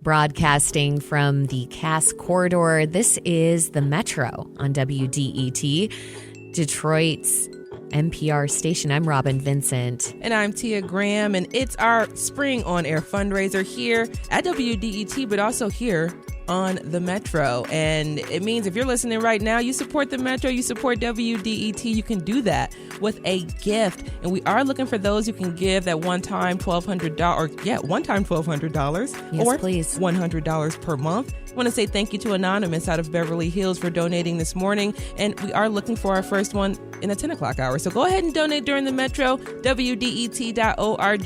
Broadcasting from the Cass Corridor, this is the Metro on WDET, Detroit's NPR station. I'm Robin Vincent. And I'm Tia Graham, and it's our spring on-air fundraiser here at WDET, but also here on the Metro. And it means if you're listening right now, you support the Metro, you support WDET, you can do that with a gift. And we are looking for those who can give that one-time $1,200, one-time $1,200, yes, or please, $100 per month. I want to say thank you to Anonymous out of Beverly Hills for donating this morning. And we are looking for our first one in the 10 o'clock hour. So go ahead and donate during the Metro, WDET.org.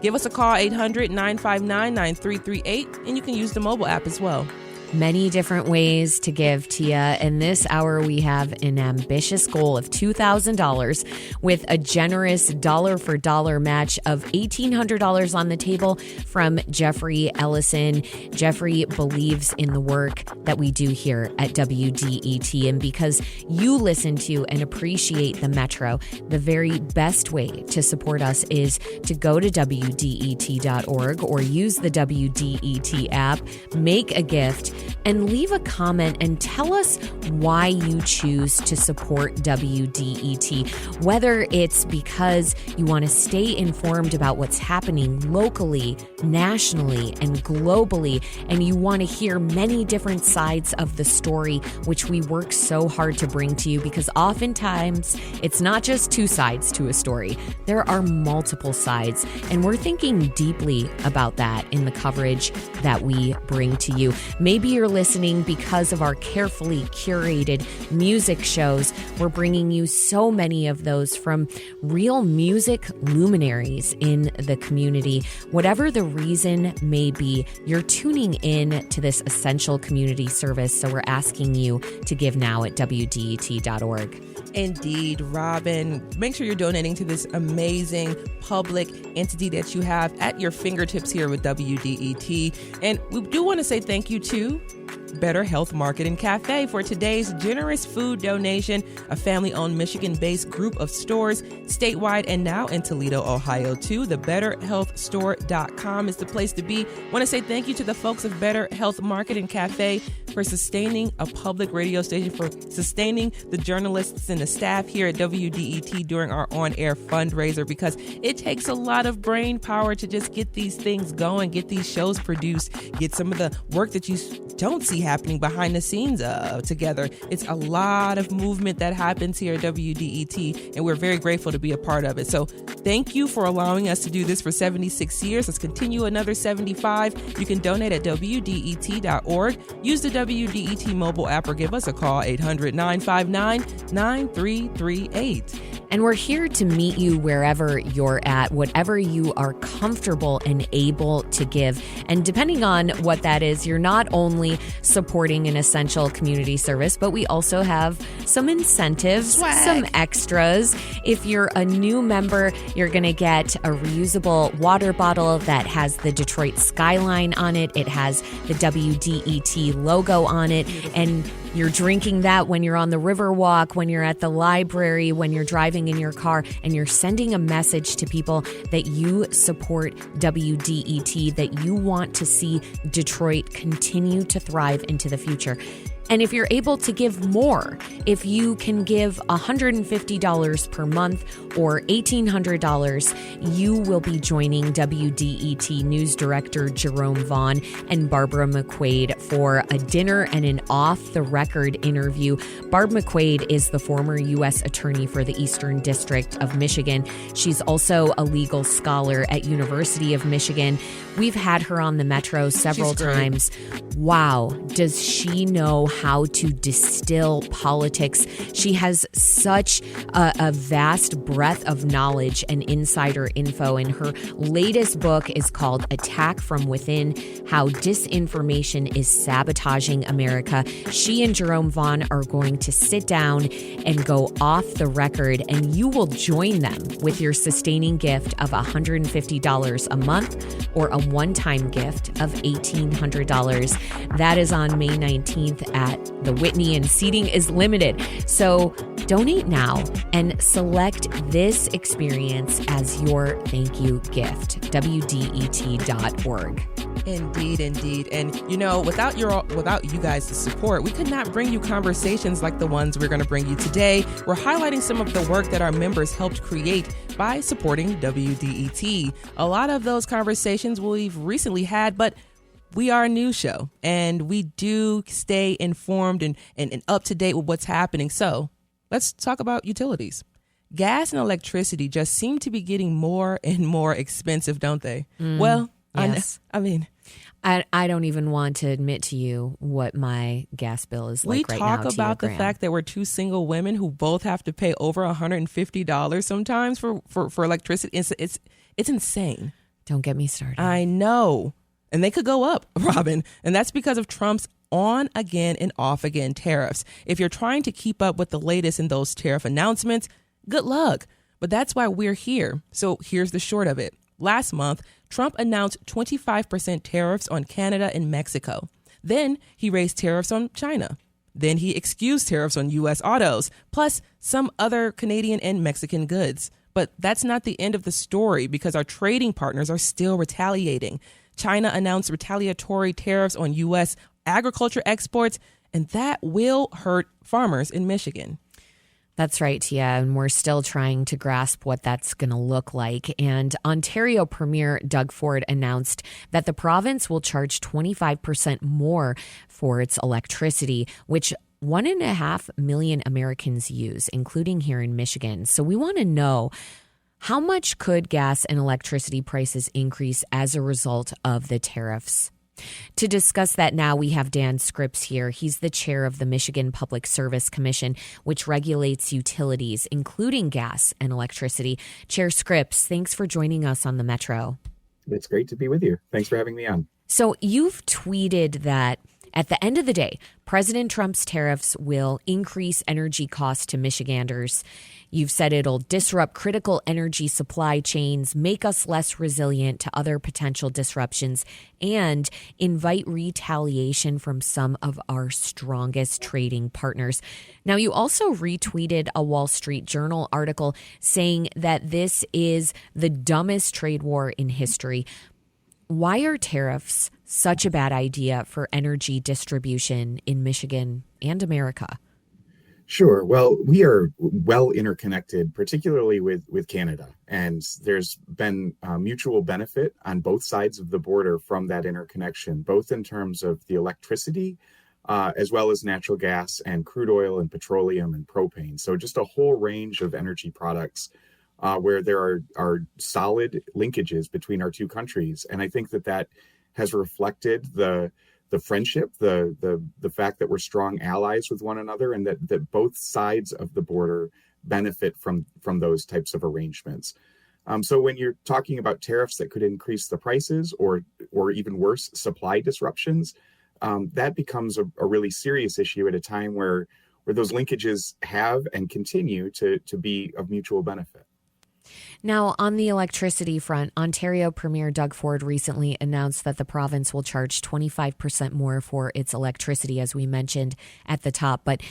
Give us a call, 800-959-9338, and you can use the mobile app as well. Many different ways to give, Tia. In this hour, we have an ambitious goal of $2,000 with a generous dollar-for-dollar match of $1,800 on the table from Jeffrey Ellison. Jeffrey believes in the work that we do here at WDET. And because you listen to and appreciate the Metro, the very best way to support us is to go to WDET.org or use the WDET app, make a gift, and leave a comment and tell us why you choose to support WDET. Whether it's because you want to stay informed about what's happening locally, nationally, and globally, and you want to hear many different sides of the story, which we work so hard to bring to you, because oftentimes it's not just two sides to a story. There are multiple sides, and we're thinking deeply about that in the coverage that we bring to you. Maybe you're listening because of our carefully curated music shows. We're bringing you so many of those from real music luminaries in the community. Whatever the reason may be, you're tuning in to this essential community service. So we're asking you to give now at WDET.org. Indeed, Robin. Make sure you're donating to this amazing public entity that you have at your fingertips here with WDET. And we do want to say thank you to Better Health Market and Cafe for today's generous food donation, a family-owned Michigan-based group of stores statewide and now in Toledo, Ohio, too. The BetterHealthStore.com is the place to be. Want to say thank you to the folks of Better Health Market and Cafe for sustaining a public radio station, for sustaining the journalists and the staff here at WDET during our on-air fundraiser, because it takes a lot of brain power to just get these things going, get these shows produced, get some of the work that you don't see happening behind the scenes together. It's a lot of movement that happens here at WDET, and we're very grateful to be a part of it. So thank you for allowing us to do this for 76 years. Let's continue another 75. You can donate at WDET.org. Use the WDET mobile app or give us a call, 800-959-9338. And we're here to meet you wherever you're at, whatever you are comfortable and able to give. And depending on what that is, you're not only supporting an essential community service, but we also have some incentives, some extras. If you're a new member, you're going to get a reusable water bottle that has the Detroit skyline on it. It has the WDET logo on it. And you're drinking that when you're on the Riverwalk, when you're at the library, when you're driving in your car, and you're sending a message to people that you support WDET, that you want to see Detroit continue to thrive into the future. And if you're able to give more, if you can give $150 per month or $1,800, you will be joining WDET News Director Jerome Vaughn and Barbara McQuaid for a dinner and an off-the-record interview. Barb McQuaid is the former U.S. Attorney for the Eastern District of Michigan. She's also a legal scholar at University of Michigan. We've had her on the Metro several times. Wow, does she know how to distill politics? She has such a vast breadth of knowledge and insider info, and her latest book is called Attack from Within: How Disinformation is Sabotaging America. She and Jerome Vaughn are going to sit down and go off the record, and you will join them with your sustaining gift of $150 a month or a one-time gift of $1,800. That is on May 19th at the Whitney, and seating is limited. So donate now and select this experience as your thank you gift. WDET.org. Indeed, indeed. And without you guys' support, we could not bring you conversations like the ones we're going to bring you today. We're highlighting some of the work that our members helped create by supporting WDET. A lot of those conversations we've recently had, but we are a news show and we do stay informed and up to date with what's happening. So let's talk about utilities. Gas and electricity just seem to be getting more and more expensive, don't they? Well, yes. I mean, I don't even want to admit to you what my gas bill is like right now. We talk about the fact that we're two single women who both have to pay over $150 sometimes for electricity. It's insane. Don't get me started. I know. And they could go up, Robin. And that's because of Trump's on again and off again tariffs. If you're trying to keep up with the latest in those tariff announcements, good luck. But that's why we're here. So here's the short of it. Last month, Trump announced 25% tariffs on Canada and Mexico. Then he raised tariffs on China. Then he excused tariffs on U.S. autos, plus some other Canadian and Mexican goods. But that's not the end of the story because our trading partners are still retaliating. China announced retaliatory tariffs on U.S. agriculture exports, and that will hurt farmers in Michigan. That's right, Tia, and we're still trying to grasp what that's going to look like. And Ontario Premier Doug Ford announced that the province will charge 25% more for its electricity, which 1.5 million Americans use, including here in Michigan. So we want to know, how much could gas and electricity prices increase as a result of the tariffs? To discuss that now, we have Dan Scrips here. He's the chair of the Michigan Public Service Commission, which regulates utilities, including gas and electricity. Chair Scrips, thanks for joining us on the Metro. It's great to be with you. Thanks for having me on. So you've tweeted that at the end of the day, President Trump's tariffs will increase energy costs to Michiganders. You've said it'll disrupt critical energy supply chains, make us less resilient to other potential disruptions, and invite retaliation from some of our strongest trading partners. Now, you also retweeted a Wall Street Journal article saying that this is the dumbest trade war in history. Why are tariffs such a bad idea for energy distribution in Michigan and America? Sure. Well, we are well interconnected, particularly with Canada. And there's been mutual benefit on both sides of the border from that interconnection, both in terms of the electricity, as well as natural gas and crude oil and petroleum and propane. So just a whole range of energy products where there are solid linkages between our two countries. And I think that has reflected the friendship, the fact that we're strong allies with one another, and that both sides of the border benefit from those types of arrangements. So when you're talking about tariffs that could increase the prices or even worse, supply disruptions, that becomes a really serious issue at a time where those linkages have and continue to be of mutual benefit. Now, on the electricity front, Ontario Premier Doug Ford recently announced that the province will charge 25% more for its electricity, as we mentioned at the top. But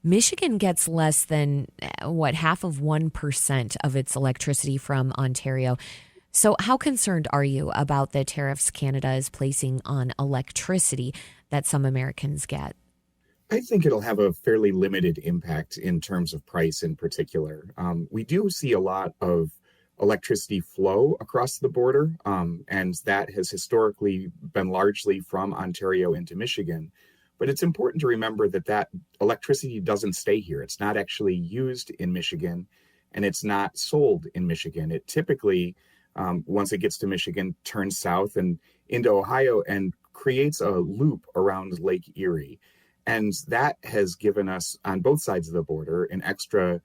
Michigan gets less than, half of 1% of its electricity from Ontario. So how concerned are you about the tariffs Canada is placing on electricity that some Americans get? I think it'll have a fairly limited impact in terms of price in particular. We do see a lot of electricity flow across the border, and that has historically been largely from Ontario into Michigan. But it's important to remember that electricity doesn't stay here. It's not actually used in Michigan, and it's not sold in Michigan. It typically, once it gets to Michigan, turns south and into Ohio and creates a loop around Lake Erie. And that has given us, on both sides of the border, an extra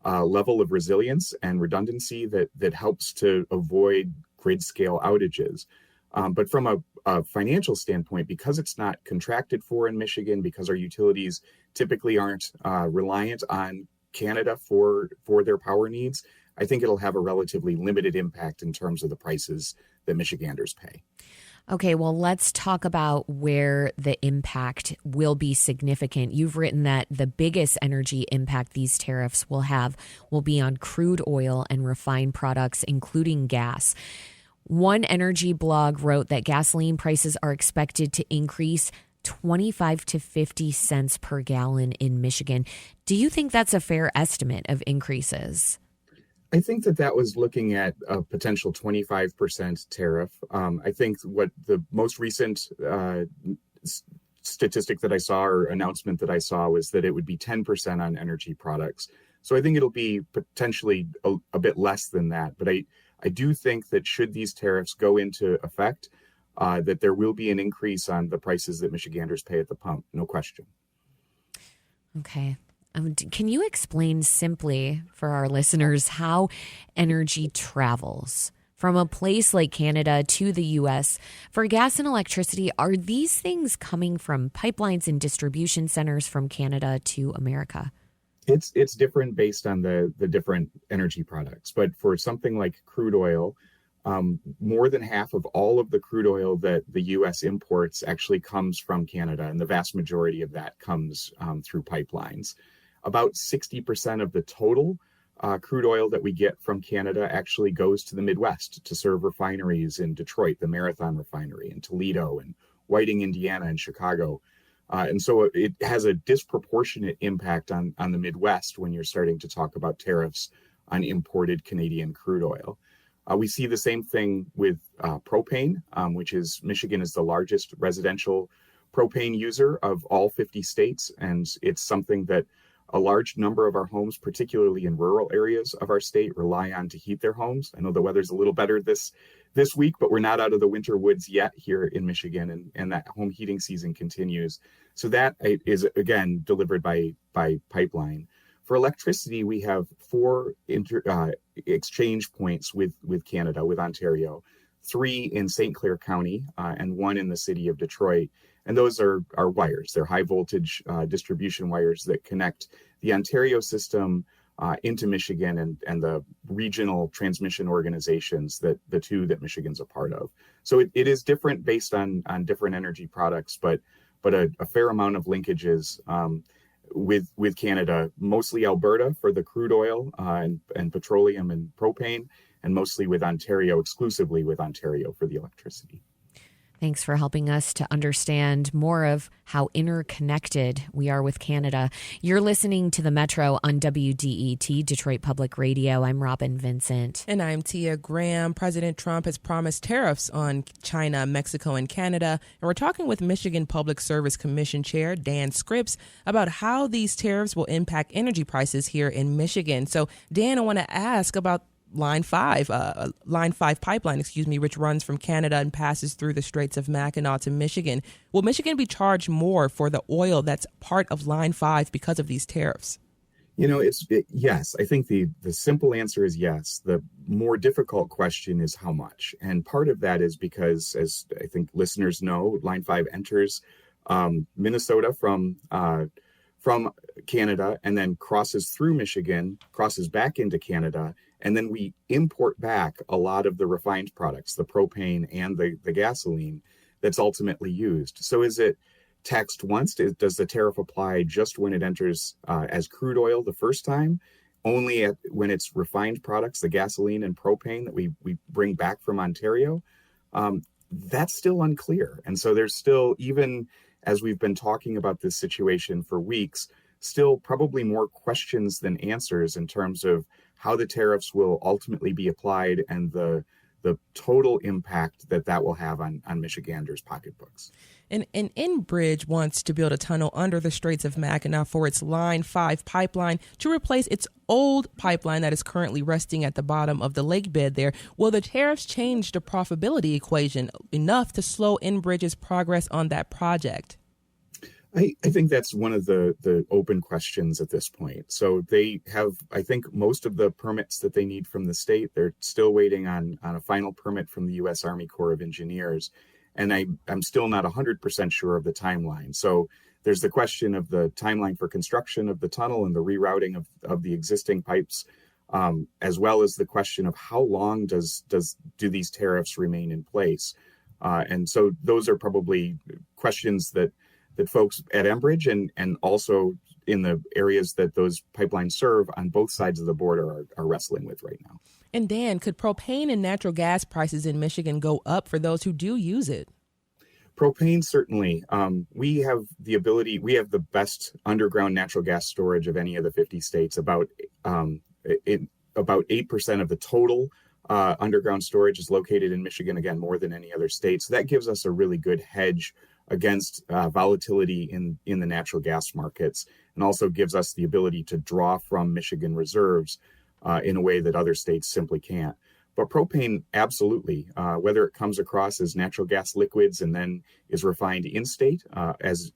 level of resilience and redundancy that helps to avoid grid-scale outages. But from a financial standpoint, because it's not contracted for in Michigan, because our utilities typically aren't reliant on Canada for their power needs, I think it'll have a relatively limited impact in terms of the prices that Michiganders pay. Okay, well, let's talk about where the impact will be significant. You've written that the biggest energy impact these tariffs will be on crude oil and refined products, including gas. One energy blog wrote that gasoline prices are expected to increase 25 to 50 cents per gallon in Michigan. Do you think that's a fair estimate of increases? I think that was looking at a potential 25% tariff. I think what the most recent statistic that I saw or announcement that I saw was that it would be 10% on energy products. So I think it'll be potentially a bit less than that. But I do think that should these tariffs go into effect, that there will be an increase on the prices that Michiganders pay at the pump, no question. Okay. Can you explain simply for our listeners how energy travels from a place like Canada to the U.S.? For gas and electricity, are these things coming from pipelines and distribution centers from Canada to America? It's different based on the different energy products. But for something like crude oil, more than half of all of the crude oil that the U.S. imports actually comes from Canada, and the vast majority of that comes through pipelines. About 60% of the total crude oil that we get from Canada actually goes to the Midwest to serve refineries in Detroit, the Marathon Refinery, in Toledo, and Whiting, Indiana, and Chicago. And so it has a disproportionate impact on the Midwest when you're starting to talk about tariffs on imported Canadian crude oil. We see the same thing with propane, which is Michigan is the largest residential propane user of all 50 states. And it's something that a large number of our homes, particularly in rural areas of our state, rely on to heat their homes. I know the weather's a little better this week, but we're not out of the winter woods yet here in Michigan, and that home heating season continues. So that is, again, delivered by pipeline. For electricity, we have four exchange points with Canada, with Ontario, 3 in St. Clair County, and 1 in the city of Detroit. And those are wires. They're high voltage distribution wires that connect the Ontario system into Michigan and the regional transmission organizations that the two that Michigan's a part of. So it is different based on different energy products, but a fair amount of linkages with Canada, mostly Alberta for the crude oil and petroleum and propane, and mostly with Ontario, exclusively with Ontario for the electricity. Thanks for helping us to understand more of how interconnected we are with Canada. You're listening to The Metro on WDET, Detroit Public Radio. I'm Robin Vincent. And I'm Tia Graham. President Trump has promised tariffs on China, Mexico, and Canada. And we're talking with Michigan Public Service Commission Chair Dan Scrips about how these tariffs will impact energy prices here in Michigan. So, Dan, I want to ask about Line 5 pipeline, which runs from Canada and passes through the Straits of Mackinac to Michigan. Will Michigan be charged more for the oil that's part of Line 5 because of these tariffs? Yes. I think the simple answer is yes. The more difficult question is how much. And part of that is because, as I think listeners know, Line 5 enters Minnesota from Canada and then crosses through Michigan, crosses back into Canada, and then we import back a lot of the refined products, the propane and the gasoline that's ultimately used. So is it taxed once? Does the tariff apply just when it enters as crude oil the first time? Only when it's refined products, the gasoline and propane that we bring back from Ontario? That's still unclear. And so there's still, even as we've been talking about this situation for weeks, still probably more questions than answers in terms of how the tariffs will ultimately be applied and the total impact that will have on Michiganders' pocketbooks. And Enbridge wants to build a tunnel under the Straits of Mackinac for its Line 5 pipeline to replace its old pipeline that is currently resting at the bottom of the lake bed there. Will the tariffs change the profitability equation enough to slow Enbridge's progress on that project? I think that's one of the open questions at this point. So they have, I think, most of the permits that they need from the state. They're still waiting on a final permit from the U.S. Army Corps of Engineers. And I'm still not 100% sure of the timeline. So there's the question of the timeline for construction of the tunnel and the rerouting of the existing pipes, as well as the question of how long do these tariffs remain in place? And so those are probably questions that folks at Enbridge and also in the areas that those pipelines serve on both sides of the border are wrestling with right now. And Dan, could propane and natural gas prices in Michigan go up for those who do use it? Propane, certainly. We have the best underground natural gas storage of any of the 50 states. About 8% of the total underground storage is located in Michigan, again, more than any other state. So that gives us a really good hedge against volatility in the natural gas markets, and also gives us the ability to draw from Michigan reserves in a way that other states simply can't. But propane, absolutely, whether it comes across as natural gas liquids and then is refined in-state, as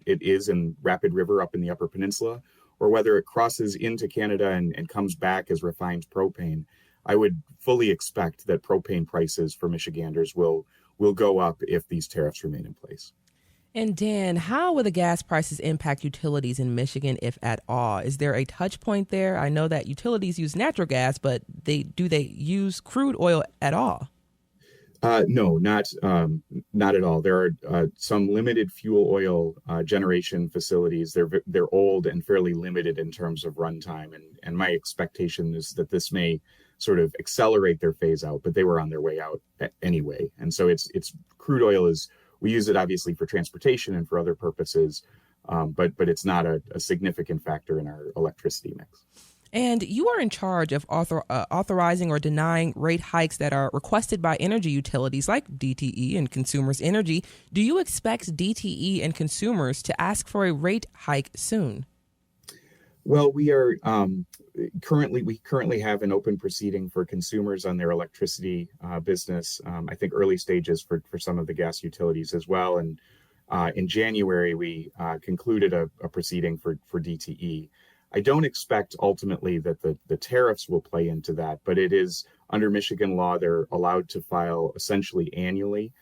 it is in Rapid River up in the Upper Peninsula, or whether it crosses into Canada and comes back as refined propane, I would fully expect that propane prices for Michiganders will go up if these tariffs remain in place. And Dan, how will the gas prices impact utilities in Michigan, if at all? Is there a touch point there? I know that utilities use natural gas, but do they use crude oil at all? No, not at all. There are some limited fuel oil generation facilities. They're old and fairly limited in terms of runtime, and my expectation is that this may sort of accelerate their phase out, but they were on their way out anyway. And so it's crude oil we use it obviously for transportation and for other purposes, but it's not a significant factor in our electricity mix. And you are in charge of authorizing or denying rate hikes that are requested by energy utilities like DTE and Consumers Energy. Do you expect DTE and Consumers to ask for a rate hike soon? Well, we are currently have an open proceeding for consumers on their electricity business. I think early stages for some of the gas utilities as well. And in January, we concluded a proceeding for DTE. I don't expect ultimately that the tariffs will play into that, but it is under Michigan law, they're allowed to file essentially annually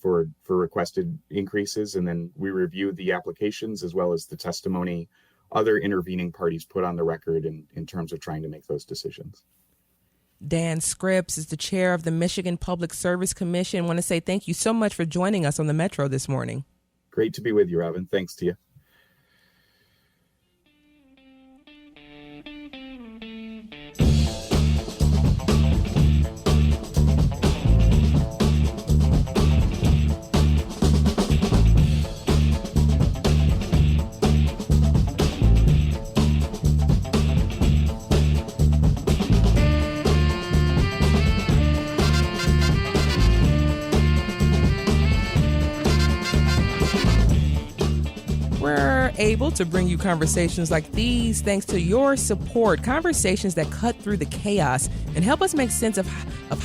for requested increases. And then we review the applications as well as the testimony other intervening parties put on the record in terms of trying to make those decisions. Dan Scrips is the chair of the Michigan Public Service Commission. I want to say thank you so much for joining us on the Metro this morning. Great to be with you, Robin. Thanks to you. Able to bring you conversations like these thanks to your support, conversations that cut through the chaos and help us make sense of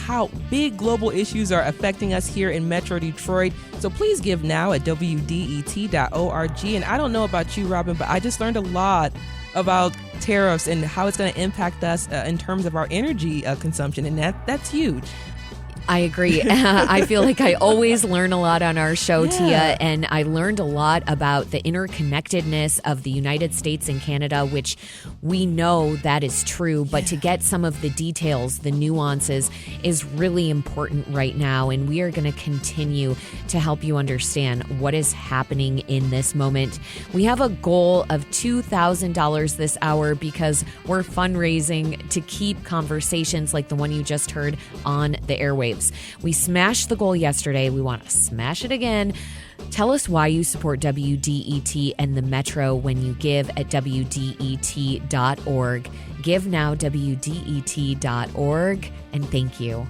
how big global issues are affecting us here in Metro Detroit. So please give now at WDET.org. And I don't know about you, Robin, but I just learned a lot about tariffs and how it's going to impact us in terms of our energy consumption, and that's huge. I agree. I feel like I always learn a lot on our show, Tia, and I learned a lot about the interconnectedness of the United States and Canada, which we know that is true, but to get some of the details, the nuances is really important right now, and we are going to continue to help you understand what is happening in this moment. We have a goal of $2,000 this hour because we're fundraising to keep conversations like the one you just heard on the airwaves. We smashed the goal yesterday. We want to smash it again. Tell us why you support WDET and the Metro when you give at WDET.org. Give now, WDET.org, and thank you.